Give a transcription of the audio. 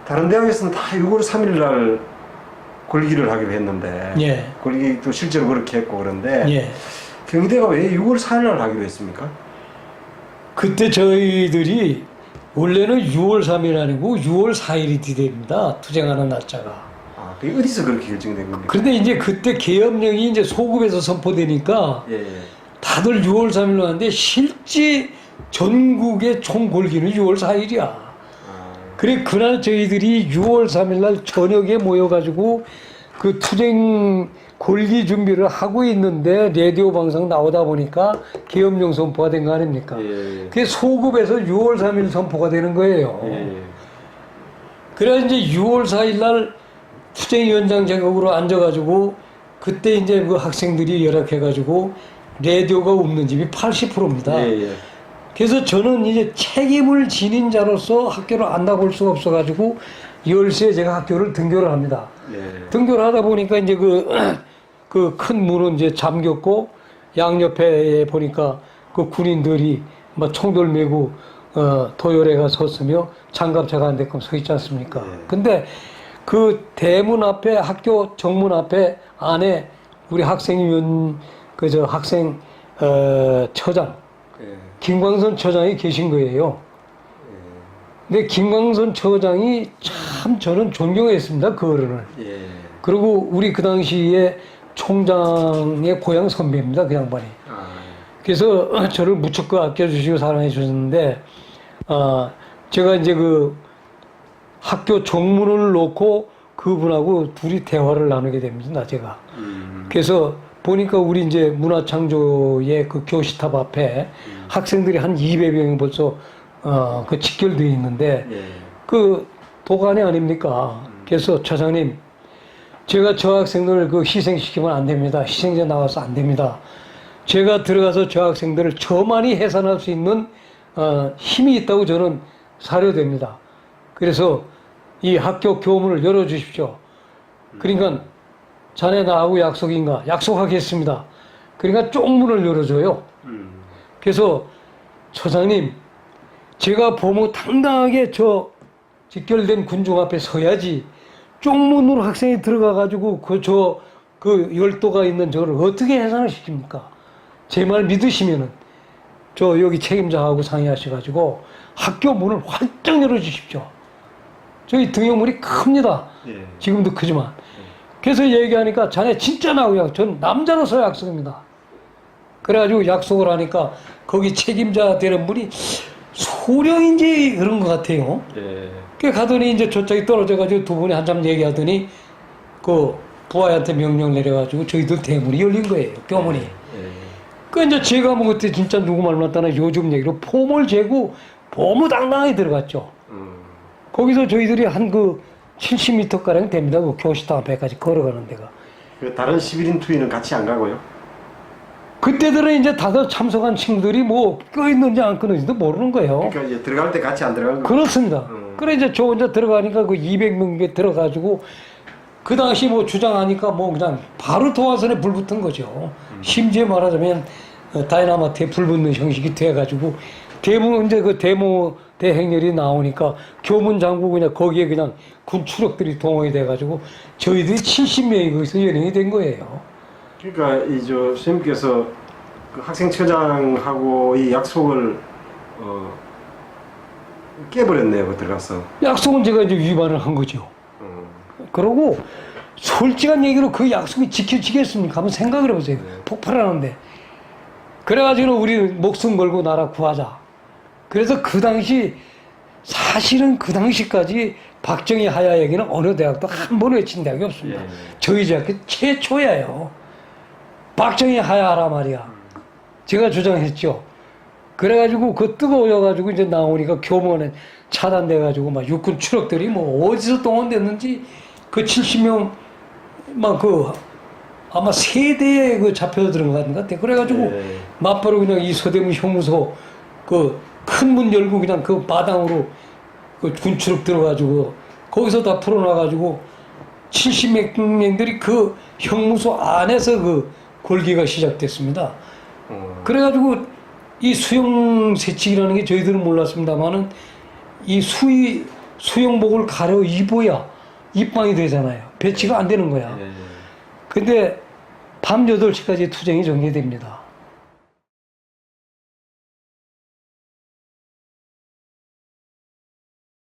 다른 대학에서는 다 6월 3일 날 골기를 하기로 했는데 예. 골기도 실제로 그렇게 했고 그런데 예. 경희대가 왜 6월 4일 날 하기로 했습니까? 그때 저희들이 원래는 6월 3일 아니고 6월 4일이 됩니다. 투쟁하는 날짜가. 아, 그게 어디서 그렇게 결정된 겁니까? 그런데 이제 그때 계엄령이 이제 소급에서 선포되니까 예, 예. 다들 6월 3일로 하는데 실제 전국의 총 골기는 6월 4일이야. 아, 그래 그날 저희들이 6월 3일 날 저녁에 모여가지고 그 투쟁 골기 준비를 하고 있는데 라디오 방송 나오다 보니까 계엄령 선포가 된 거 아닙니까? 예, 예. 그게 소급에서 6월 3일 선포가 되는 거예요. 예, 예. 그래 이제 6월 4일 날 투쟁위원장 자격으로 앉아가지고 그때 이제 그 학생들이 열악해가지고 라디오가 없는 집이 80%입니다. 예, 예. 그래서 저는 이제 책임을 지닌 자로서 학교를 안 나갈 수가 없어가지고 10시에 제가 학교를 등교를 합니다. 예. 등교를 하다 보니까 이제 그 큰 문은 이제 잠겼고 양옆에 보니까 그 군인들이 막 총들 메고 도열해가 섰으며 장갑차가 안 됐고 서 있지 않습니까? 예. 근데 그 대문 앞에 학교 정문 앞에 안에 우리 학생위원 그저 학생 처장 예. 김광선 처장이 계신 거예요. 근데 김광선 처장이 참 저는 존경했습니다. 그 어른을. 예. 그리고 우리 그 당시에 총장의 고향 선배입니다. 그 양반이. 아, 그래서 저를 무척 아껴주시고 사랑해 주셨는데 제가 이제 그 학교 정문을 놓고 그분하고 둘이 대화를 나누게 됩니다. 제가. 그래서 보니까 우리 이제 문화창조의 그 교시탑 앞에 학생들이 한 200명이 벌써 그 직결되어 있는데 예. 그 도관이 아닙니까? 그래서 처장님, 제가 저 학생들을 그 희생시키면 안 됩니다. 희생자 나와서 안 됩니다. 제가 들어가서 저 학생들을 저만이 해산할 수 있는 힘이 있다고 저는 사료됩니다. 그래서 이 학교 교문을 열어주십시오. 그러니까 자네 나하고 약속인가? 약속하겠습니다. 그러니까 쪽문을 열어줘요. 그래서 처장님, 제가 보면 당당하게 저 직결된 군중 앞에 서야지 쪽문으로 학생이 들어가가지고 그 열도가 있는 저를 어떻게 해산을 시킵니까? 제 말 믿으시면은 저 여기 책임자하고 상의하셔가지고 학교 문을 활짝 열어주십시오. 저희 등용문이 큽니다. 예. 지금도 크지만. 그래서 얘기하니까 자네 진짜 나오야. 전 남자로서 약속입니다. 그래가지고 약속을 하니까 거기 책임자 되는 분이 소령인지 그런 것 같아요. 예. 그 가더니 이제 저쪽이 떨어져가지고 두 분이 한참 얘기하더니 그 부하한테 명령 내려가지고 저희들 대문이 열린 거예요. 교문이. 예. 그 이제 제가 뭐 그때 진짜 누구 말 맞다나 요즘 얘기로 폼을 재고 보무당당하게 들어갔죠. 거기서 저희들이 한 그 70m가량 됩니다. 그 교시당 앞에까지 걸어가는 데가. 그 다른 11인 투위는 같이 안 가고요? 그때들은 이제 다들 참석한 친구들이 뭐 껴있는지 안 껴있는지도 모르는 거예요. 그러니까 이제 들어갈 때 같이 안 들어간 거. 그렇습니다. 그래 이제 저 혼자 들어가니까 그 200명에 들어가지고 그 당시 뭐 주장하니까 뭐 그냥 바로 도화선에 불 붙은 거죠. 심지어 말하자면 다이나마트에 불 붙는 형식이 돼가지고 이제 그 데모 대행렬이 나오니까 교문 장구 그냥 거기에 그냥 군 추력들이 동원이 돼가지고 저희들이 70명이 거기서 연행이 된 거예요. 그러니까 이 저 선생님께서 그 학생처장하고 이 약속을 깨버렸네요. 그 들어가서. 약속은 제가 이제 위반을 한 거죠. 그러고 솔직한 얘기로 그 약속이 지켜지겠습니까? 한번 생각을 해보세요. 폭발하는데. 그래가지고 우리 목숨 걸고 나라 구하자. 그래서 그 당시 사실은 그 당시까지 박정희 하야 얘기는 어느 대학도 한 번 외친 대학이 없습니다. 예. 저희 대학교 최초예요. 박정희 하야하라 말이야. 제가 주장했죠. 그래가지고 그 뜨거워져가지고 이제 나오니까 교문에 차단돼가지고 막 육군 추력들이 뭐 어디서 동원됐는지 그 70명 막 그 아마 세대에 그 잡혀들은 것 같은 것 같아. 그래가지고 예. 맞바로 그냥 이 서대문 형무소 그 큰 문 열고 그냥 그 마당으로 그 군추력 들어가지고 거기서 다 풀어놔가지고 70명들이 그 형무소 안에서 그 골기가 시작됐습니다. 그래가지고 이 수영 세칙이라는 게 저희들은 몰랐습니다만은 이 수영복을 가려 입어야 입방이 되잖아요. 배치가 안 되는 거야. 예. 근데 밤 8시까지 투쟁이 전개됩니다.